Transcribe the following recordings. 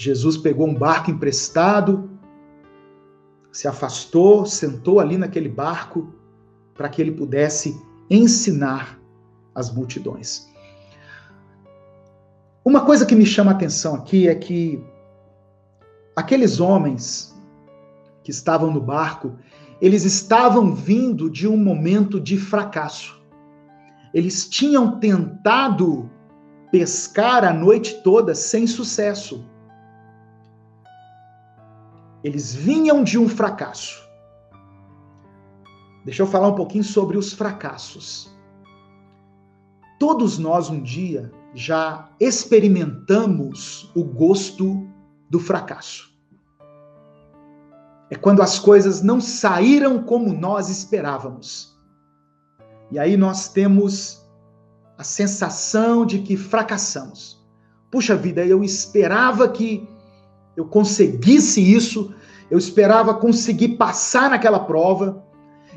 Jesus pegou um barco emprestado, se afastou, sentou ali naquele barco para que ele pudesse ensinar as multidões. Uma coisa que me chama a atenção aqui é que aqueles homens que estavam no barco, eles estavam vindo de um momento de fracasso. Eles tinham tentado pescar a noite toda sem sucesso. Eles vinham de um fracasso. Deixa eu falar um pouquinho sobre os fracassos. Todos nós um dia já experimentamos o gosto do fracasso. É quando as coisas não saíram como nós esperávamos. E aí nós temos a sensação de que fracassamos. Puxa vida, eu esperava que eu conseguisse isso, eu esperava conseguir passar naquela prova,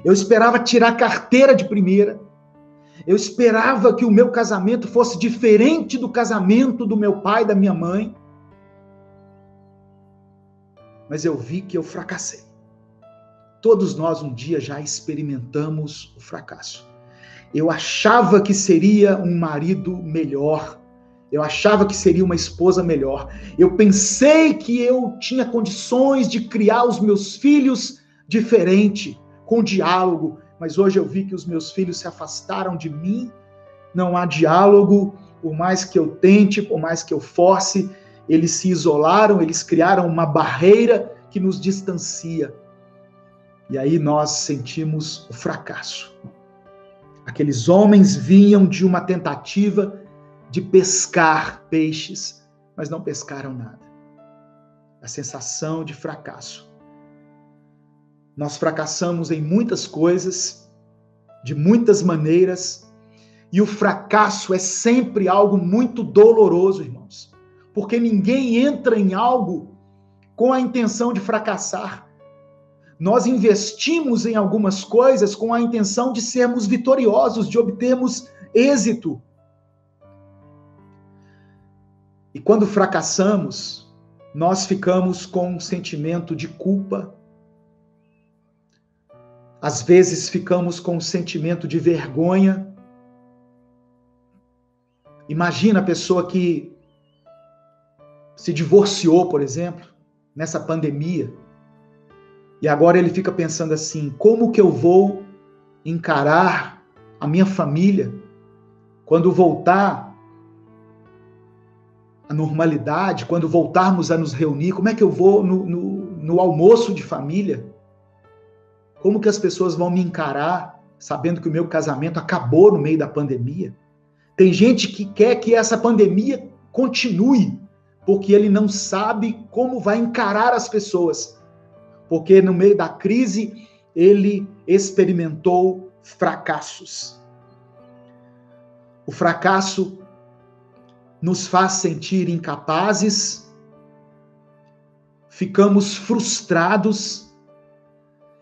eu esperava tirar carteira de primeira, eu esperava que o meu casamento fosse diferente do casamento do meu pai e da minha mãe, mas eu vi que eu fracassei. Todos nós um dia já experimentamos o fracasso. Eu achava que seria um marido melhor, eu achava que seria uma esposa melhor, eu pensei que eu tinha condições de criar os meus filhos diferente, com diálogo, mas hoje eu vi que os meus filhos se afastaram de mim, não há diálogo, por mais que eu tente, por mais que eu force, eles se isolaram, eles criaram uma barreira que nos distancia. E aí nós sentimos o fracasso. Aqueles homens vinham de uma tentativa de pescar peixes, mas não pescaram nada. A sensação de fracasso. Nós fracassamos em muitas coisas, de muitas maneiras, e o fracasso é sempre algo muito doloroso, irmãos, porque ninguém entra em algo com a intenção de fracassar. Nós investimos em algumas coisas com a intenção de sermos vitoriosos, de obtermos êxito. E quando fracassamos, nós ficamos com um sentimento de culpa. Às vezes ficamos com um sentimento de vergonha. Imagina a pessoa que se divorciou, por exemplo, nessa pandemia. E agora ele fica pensando assim, como que eu vou encarar a minha família quando voltar à normalidade, quando voltarmos a nos reunir? Como é que eu vou no almoço de família? Como que as pessoas vão me encarar sabendo que o meu casamento acabou no meio da pandemia? Tem gente que quer que essa pandemia continue, porque ele não sabe como vai encarar as pessoas. Porque no meio da crise, ele experimentou fracassos. O fracasso nos faz sentir incapazes, ficamos frustrados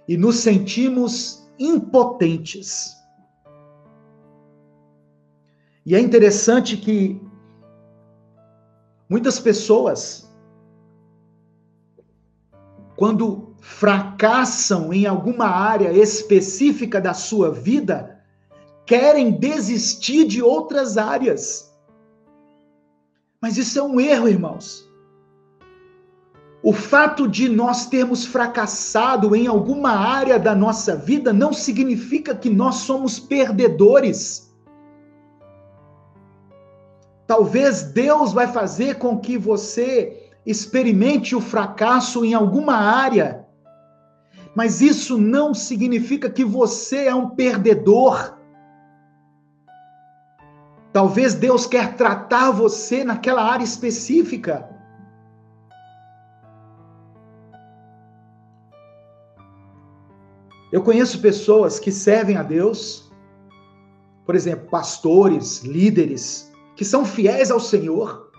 e nos sentimos impotentes. E é interessante que muitas pessoas, quando fracassam em alguma área específica da sua vida, querem desistir de outras áreas. Mas isso é um erro, irmãos. O fato de nós termos fracassado em alguma área da nossa vida não significa que nós somos perdedores. Talvez Deus vai fazer com que você experimente o fracasso em alguma área, mas isso não significa que você é um perdedor. Talvez Deus quer tratar você naquela área específica. Eu conheço pessoas que servem a Deus, por exemplo, pastores, líderes, que são fiéis ao Senhor,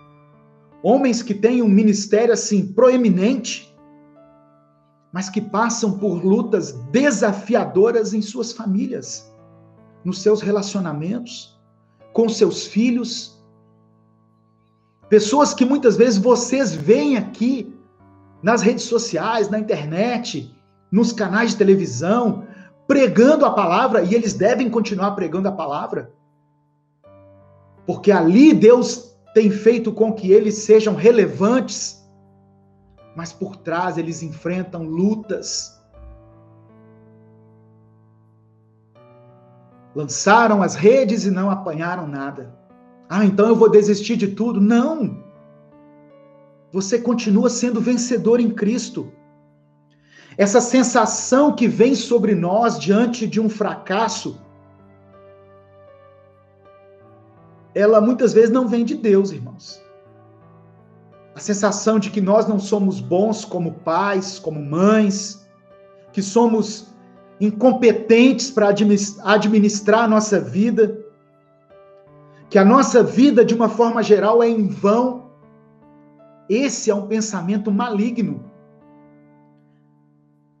homens que têm um ministério assim proeminente, mas que passam por lutas desafiadoras em suas famílias, nos seus relacionamentos, com seus filhos. Pessoas que muitas vezes vocês veem aqui nas redes sociais, na internet, nos canais de televisão, pregando a palavra, e eles devem continuar pregando a palavra, porque ali Deus tem feito com que eles sejam relevantes, mas por trás eles enfrentam lutas. Lançaram as redes e não apanharam nada. Ah, então eu vou desistir de tudo? Não! Você continua sendo vencedor em Cristo. Essa sensação que vem sobre nós diante de um fracasso, ela muitas vezes não vem de Deus, irmãos. A sensação de que nós não somos bons como pais, como mães, que somos incompetentes para administrar a nossa vida, que a nossa vida, de uma forma geral, é em vão. Esse é um pensamento maligno.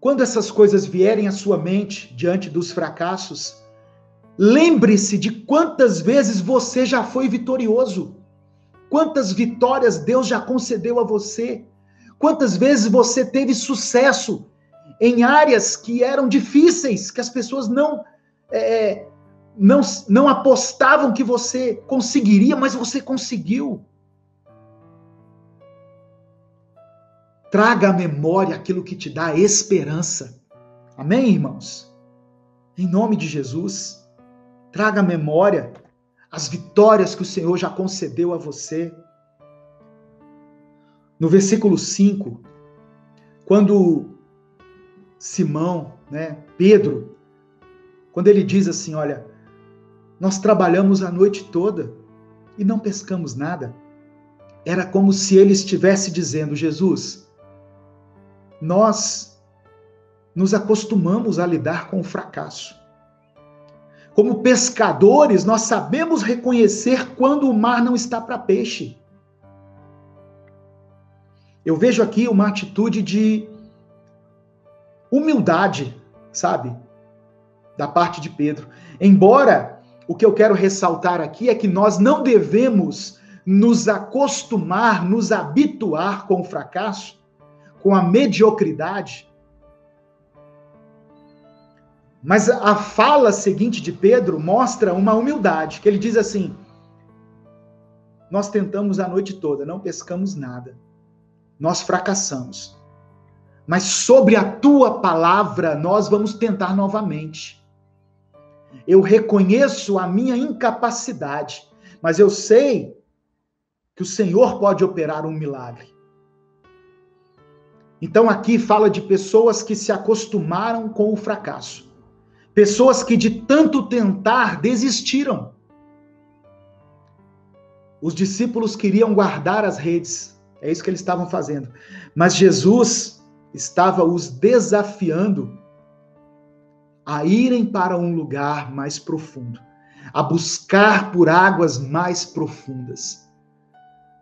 Quando essas coisas vierem à sua mente diante dos fracassos, lembre-se de quantas vezes você já foi vitorioso, quantas vitórias Deus já concedeu a você, quantas vezes você teve sucesso em áreas que eram difíceis, que as pessoas não apostavam que você conseguiria, mas você conseguiu. Traga à memória aquilo que te dá esperança. Amém, irmãos? Em nome de Jesus, traga à memória as vitórias que o Senhor já concedeu a você. No versículo 5, quando Simão, Pedro, quando ele diz assim, olha, nós trabalhamos a noite toda e não pescamos nada. Era como se ele estivesse dizendo, Jesus, nós nos acostumamos a lidar com o fracasso. Como pescadores, nós sabemos reconhecer quando o mar não está para peixe. Eu vejo aqui uma atitude de humildade, sabe? Da parte de Pedro. Embora o que eu quero ressaltar aqui é que nós não devemos nos acostumar, nos habituar com o fracasso, com a mediocridade. Mas a fala seguinte de Pedro mostra uma humildade, que ele diz assim, nós tentamos a noite toda, não pescamos nada. Nós fracassamos. Mas sobre a tua palavra, nós vamos tentar novamente. Eu reconheço a minha incapacidade, mas eu sei que o Senhor pode operar um milagre. Então aqui fala de pessoas que se acostumaram com o fracasso. Pessoas que de tanto tentar desistiram. Os discípulos queriam guardar as redes. É isso que eles estavam fazendo. Mas Jesus estava os desafiando a irem para um lugar mais profundo, a buscar por águas mais profundas.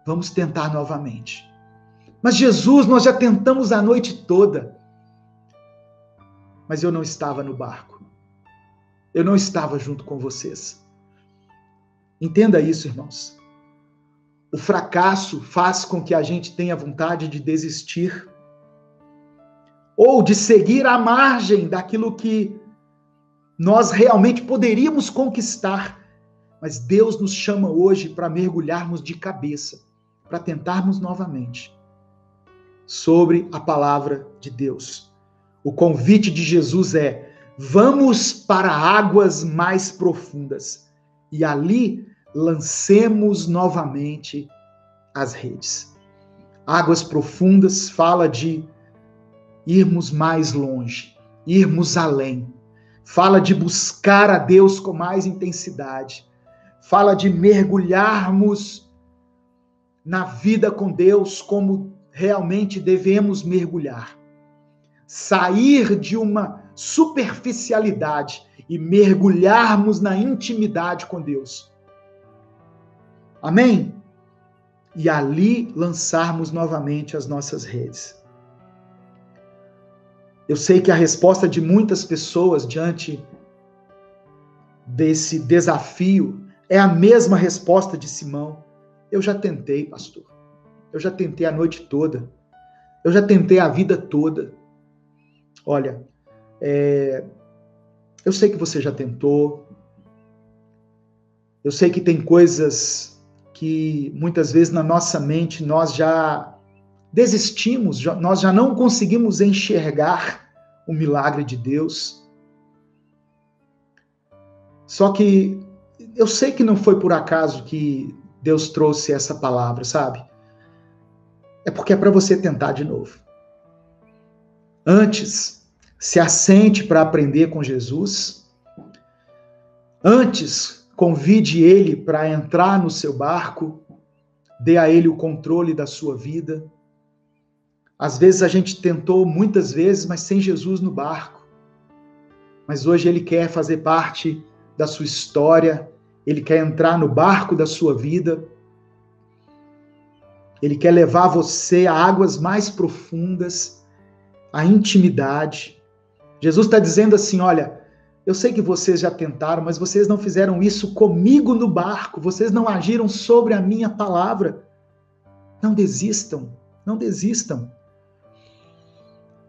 Vamos tentar novamente. Mas Jesus, nós já tentamos a noite toda. Mas eu não estava no barco. Eu não estava junto com vocês. Entenda isso, irmãos. O fracasso faz com que a gente tenha vontade de desistir ou de seguir à margem daquilo que nós realmente poderíamos conquistar. Mas Deus nos chama hoje para mergulharmos de cabeça, para tentarmos novamente sobre a palavra de Deus. O convite de Jesus é: vamos para águas mais profundas e ali lancemos novamente as redes. Águas profundas fala de irmos mais longe, irmos além. Fala de buscar a Deus com mais intensidade. Fala de mergulharmos na vida com Deus como realmente devemos mergulhar. Sair de uma superficialidade e mergulharmos na intimidade com Deus. Amém? E ali lançarmos novamente as nossas redes. Eu sei que a resposta de muitas pessoas diante desse desafio é a mesma resposta de Simão. Eu já tentei, pastor. Eu já tentei a noite toda. Eu já tentei a vida toda. Olha, eu sei que você já tentou. Eu sei que tem coisas que muitas vezes na nossa mente nós já desistimos, nós já não conseguimos enxergar o milagre de Deus. Só que eu sei que não foi por acaso que Deus trouxe essa palavra, sabe? É porque é para você tentar de novo. Antes, se assente para aprender com Jesus. Antes, convide ele para entrar no seu barco. Dê a ele o controle da sua vida. Às vezes a gente tentou muitas vezes, mas sem Jesus no barco. Mas hoje ele quer fazer parte da sua história. Ele quer entrar no barco da sua vida. Ele quer levar você a águas mais profundas, a intimidade. Jesus está dizendo assim, olha, eu sei que vocês já tentaram, mas vocês não fizeram isso comigo no barco, vocês não agiram sobre a minha palavra. Não desistam, não desistam.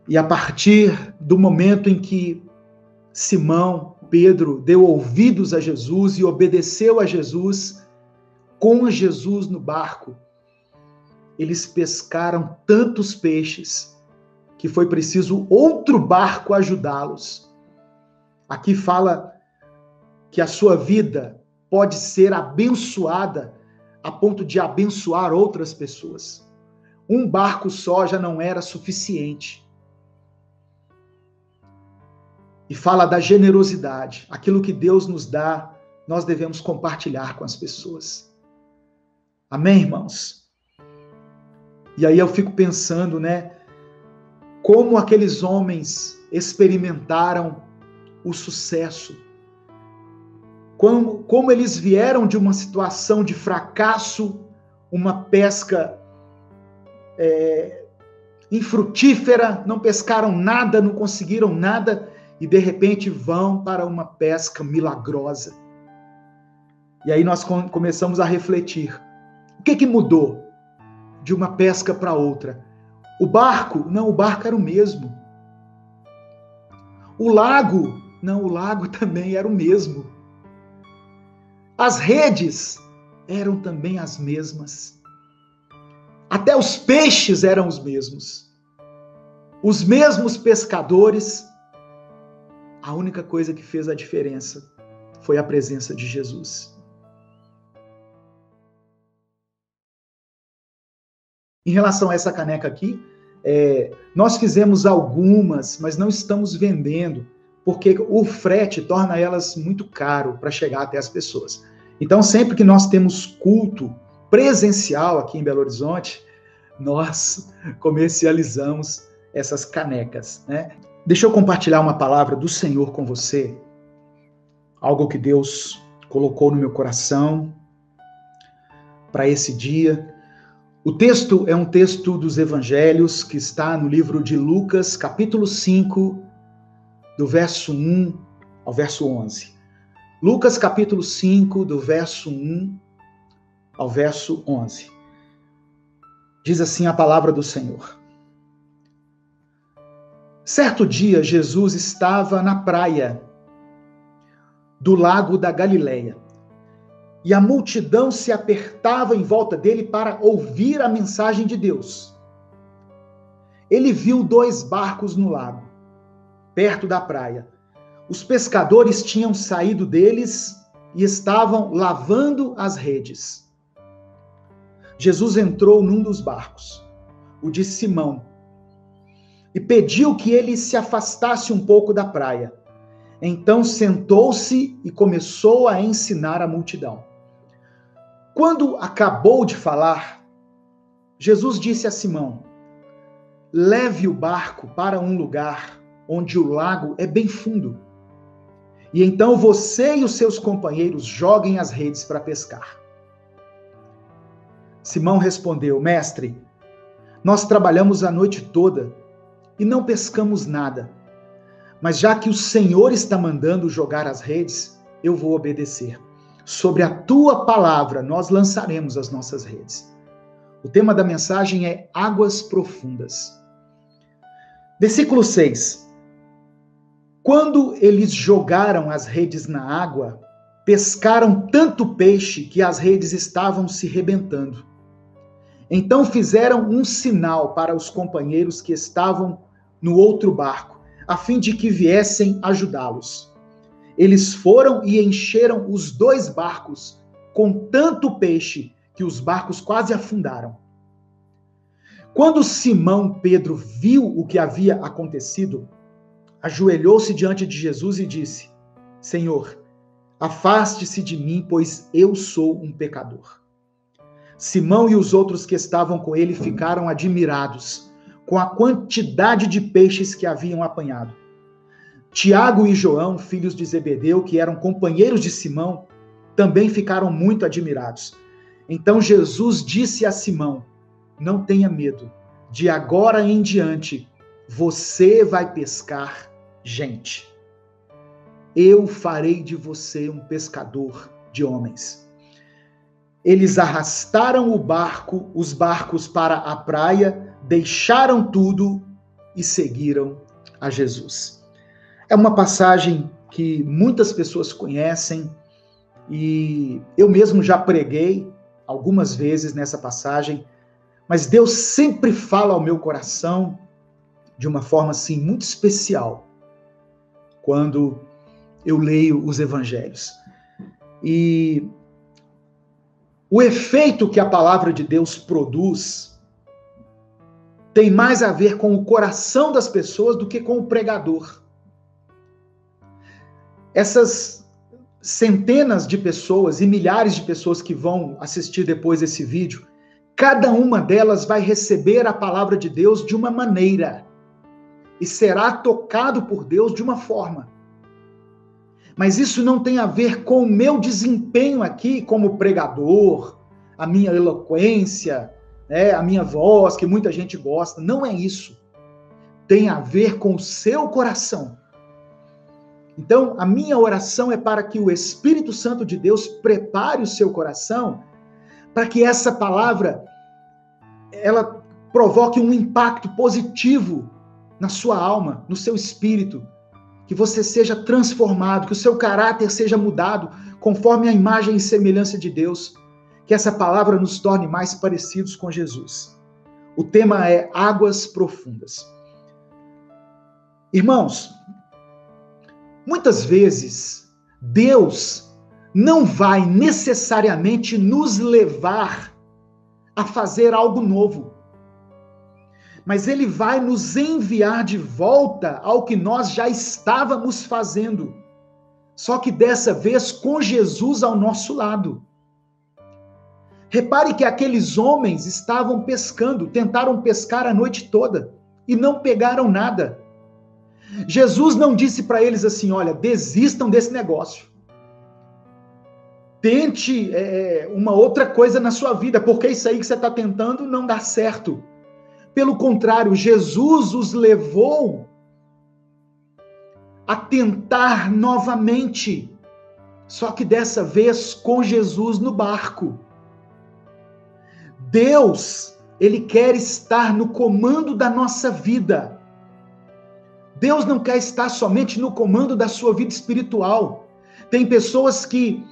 E a partir do momento em que Simão, Pedro, deu ouvidos a Jesus e obedeceu a Jesus, com Jesus no barco, eles pescaram tantos peixes que foi preciso outro barco ajudá-los. Aqui fala que a sua vida pode ser abençoada a ponto de abençoar outras pessoas. Um barco só já não era suficiente. E fala da generosidade. Aquilo que Deus nos dá, nós devemos compartilhar com as pessoas. Amém, irmãos? E aí eu fico pensando, né? Como aqueles homens experimentaram o sucesso. Como eles vieram de uma situação de fracasso, uma pesca infrutífera, não pescaram nada, não conseguiram nada, e de repente vão para uma pesca milagrosa. E aí nós começamos a refletir. O que mudou de uma pesca para outra? O barco? Não, o barco era o mesmo. O lago? Não, o lago também era o mesmo. As redes eram também as mesmas. Até os peixes eram os mesmos. Os mesmos pescadores. A única coisa que fez a diferença foi a presença de Jesus. Em relação a essa caneca aqui, nós fizemos algumas, mas não estamos vendendo, porque o frete torna elas muito caro para chegar até as pessoas. Então, sempre que nós temos culto presencial aqui em Belo Horizonte, nós comercializamos essas canecas, né? Deixa eu compartilhar uma palavra do Senhor com você, algo que Deus colocou no meu coração para esse dia. O texto é um texto dos Evangelhos que está no livro de Lucas, capítulo 5, do verso 1 ao verso 11. Lucas, capítulo 5, do verso 1 ao verso 11. Diz assim a palavra do Senhor. Certo dia, Jesus estava na praia do lago da Galileia, e a multidão se apertava em volta dele para ouvir a mensagem de Deus. Ele viu 2 barcos no lago, perto da praia. Os pescadores tinham saído deles e estavam lavando as redes. Jesus entrou num dos barcos, o de Simão, e pediu que ele se afastasse um pouco da praia. Então sentou-se e começou a ensinar a multidão. Quando acabou de falar, Jesus disse a Simão: leve o barco para um lugar onde o lago é bem fundo. E então você e os seus companheiros joguem as redes para pescar. Simão respondeu: mestre, nós trabalhamos a noite toda e não pescamos nada. Mas já que o Senhor está mandando jogar as redes, eu vou obedecer. Sobre a tua palavra, nós lançaremos as nossas redes. O tema da mensagem é águas profundas. Versículo 6. Quando eles jogaram as redes na água, pescaram tanto peixe que as redes estavam se rebentando. Então fizeram um sinal para os companheiros que estavam no outro barco, a fim de que viessem ajudá-los. Eles foram e encheram os 2 barcos com tanto peixe que os barcos quase afundaram. Quando Simão Pedro viu o que havia acontecido, ajoelhou-se diante de Jesus e disse: Senhor, afaste-se de mim, pois eu sou um pecador. Simão e os outros que estavam com ele ficaram admirados com a quantidade de peixes que haviam apanhado. Tiago e João, filhos de Zebedeu, que eram companheiros de Simão, também ficaram muito admirados. Então Jesus disse a Simão: não tenha medo, de agora em diante você vai pescar gente. Eu farei de você um pescador de homens. Eles arrastaram os barcos para a praia, deixaram tudo e seguiram a Jesus. É uma passagem que muitas pessoas conhecem e eu mesmo já preguei algumas vezes nessa passagem, mas Deus sempre fala ao meu coração de uma forma assim muito especial quando eu leio os evangelhos. E o efeito que a palavra de Deus produz tem mais a ver com o coração das pessoas do que com o pregador. Essas centenas de pessoas e milhares de pessoas que vão assistir depois esse vídeo, cada uma delas vai receber a palavra de Deus de uma maneira e será tocado por Deus de uma forma. Mas isso não tem a ver com o meu desempenho aqui como pregador, a minha eloquência, a minha voz, que muita gente gosta. Não é isso. Tem a ver com o seu coração. Então, a minha oração é para que o Espírito Santo de Deus prepare o seu coração para que essa palavra ela provoque um impacto positivo na sua alma, no seu espírito, que você seja transformado, que o seu caráter seja mudado conforme a imagem e semelhança de Deus, que essa palavra nos torne mais parecidos com Jesus. O tema é águas profundas. Irmãos, muitas vezes Deus não vai necessariamente nos levar a fazer algo novo, mas Ele vai nos enviar de volta ao que nós já estávamos fazendo, só que dessa vez com Jesus ao nosso lado. Repare que aqueles homens estavam pescando, tentaram pescar a noite toda e não pegaram nada. Jesus não disse para eles assim: olha, desistam desse negócio. Tente uma outra coisa na sua vida, porque isso aí que você está tentando não dá certo. Pelo contrário, Jesus os levou a tentar novamente, só que dessa vez com Jesus no barco. Deus, Ele quer estar no comando da nossa vida. Deus não quer estar somente no comando da sua vida espiritual. Tem pessoas que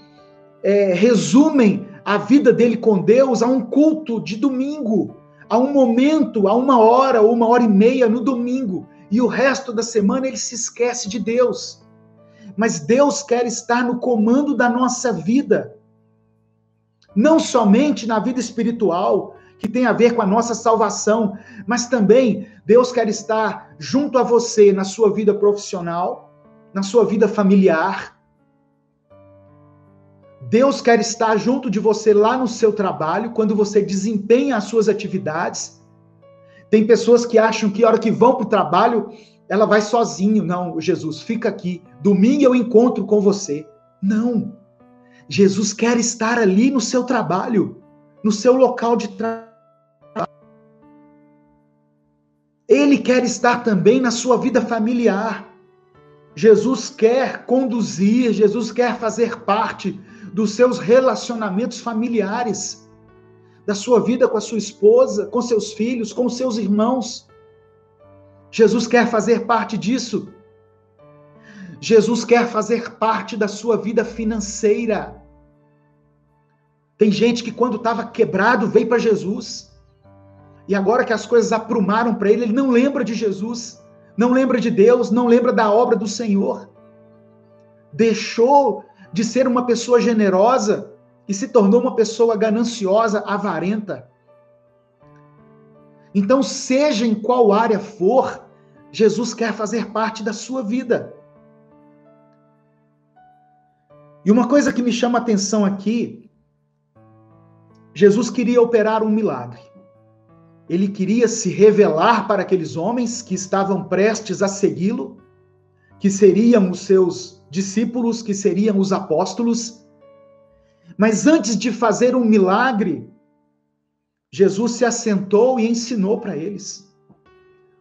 resumem a vida dele com Deus a um culto de domingo, a um momento, a 1 hora ou 1h30 no domingo, e o resto da semana ele se esquece de Deus. Mas Deus quer estar no comando da nossa vida, não somente na vida espiritual, que tem a ver com a nossa salvação, mas também Deus quer estar junto a você na sua vida profissional, na sua vida familiar. Deus quer estar junto de você lá no seu trabalho, quando você desempenha as suas atividades. Tem pessoas que acham que a hora que vão para o trabalho, ela vai sozinho. Não, Jesus, fica aqui. Domingo eu encontro com você. Não. Jesus quer estar ali no seu trabalho, no seu local de trabalho. Ele quer estar também na sua vida familiar. Jesus quer conduzir, Jesus quer fazer parte dos seus relacionamentos familiares, da sua vida com a sua esposa, com seus filhos, com seus irmãos. Jesus quer fazer parte disso. Jesus quer fazer parte da sua vida financeira. Tem gente que quando estava quebrado veio para Jesus. E agora que as coisas aprumaram para ele, ele não lembra de Jesus, não lembra de Deus, não lembra da obra do Senhor. Deixou de ser uma pessoa generosa e se tornou uma pessoa gananciosa, avarenta. Então, seja em qual área for, Jesus quer fazer parte da sua vida. E uma coisa que me chama a atenção aqui, Jesus queria operar um milagre. Ele queria se revelar para aqueles homens que estavam prestes a segui-lo, que seriam os seus discípulos, que seriam os apóstolos. Mas antes de fazer um milagre, Jesus se assentou e ensinou para eles.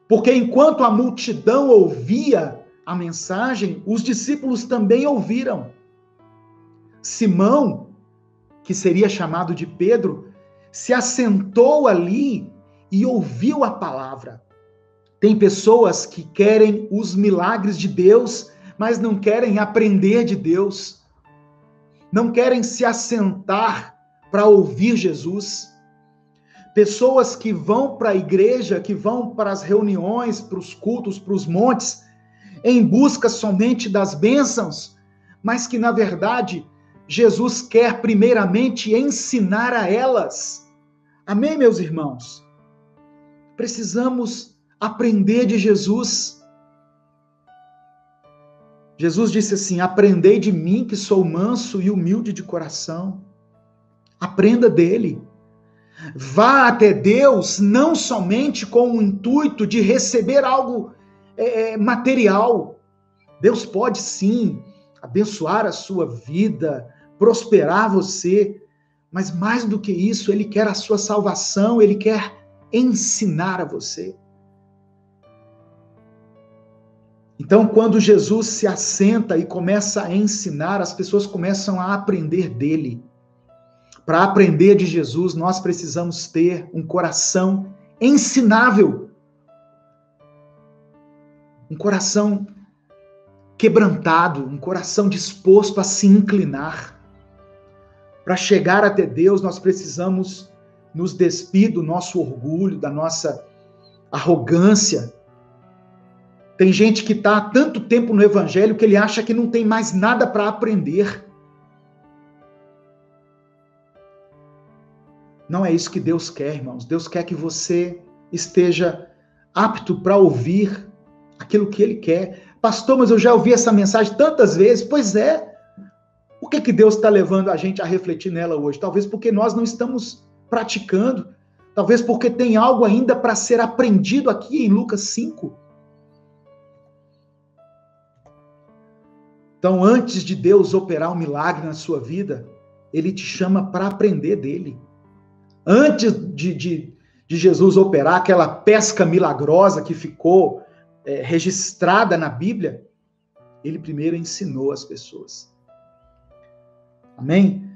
Porque enquanto a multidão ouvia a mensagem, os discípulos também ouviram. Simão, que seria chamado de Pedro, se assentou ali e ouviu a palavra. Tem pessoas que querem os milagres de Deus, mas não querem aprender de Deus. Não querem se assentar para ouvir Jesus. Pessoas que vão para a igreja, que vão para as reuniões, para os cultos, para os montes, em busca somente das bênçãos, mas que, na verdade, Jesus quer primeiramente ensinar a elas. Amém, meus irmãos? Precisamos aprender de Jesus. Jesus disse assim: aprendei de mim, que sou manso e humilde de coração. Aprenda dele. Vá até Deus não somente com o intuito de receber algo material. Deus pode sim abençoar a sua vida, prosperar você, mas mais do que isso, Ele quer a sua salvação, Ele quer ensinar a você. Então, quando Jesus se assenta e começa a ensinar, as pessoas começam a aprender dele. Para aprender de Jesus, nós precisamos ter um coração ensinável. Um coração quebrantado, um coração disposto a se inclinar. Para chegar até Deus, nós precisamos nos despir do nosso orgulho, da nossa arrogância. Tem gente que está há tanto tempo no Evangelho que ele acha que não tem mais nada para aprender. Não é isso que Deus quer, irmãos. Deus quer que você esteja apto para ouvir aquilo que Ele quer. Pastor, mas eu já ouvi essa mensagem tantas vezes. Pois é. Por que Deus está levando a gente a refletir nela hoje? Talvez porque nós não estamos praticando. Talvez porque tem algo ainda para ser aprendido aqui em Lucas 5. Então, antes de Deus operar um milagre na sua vida, Ele te chama para aprender dele. Antes de Jesus operar aquela pesca milagrosa que ficou registrada na Bíblia, Ele primeiro ensinou as pessoas. Amém?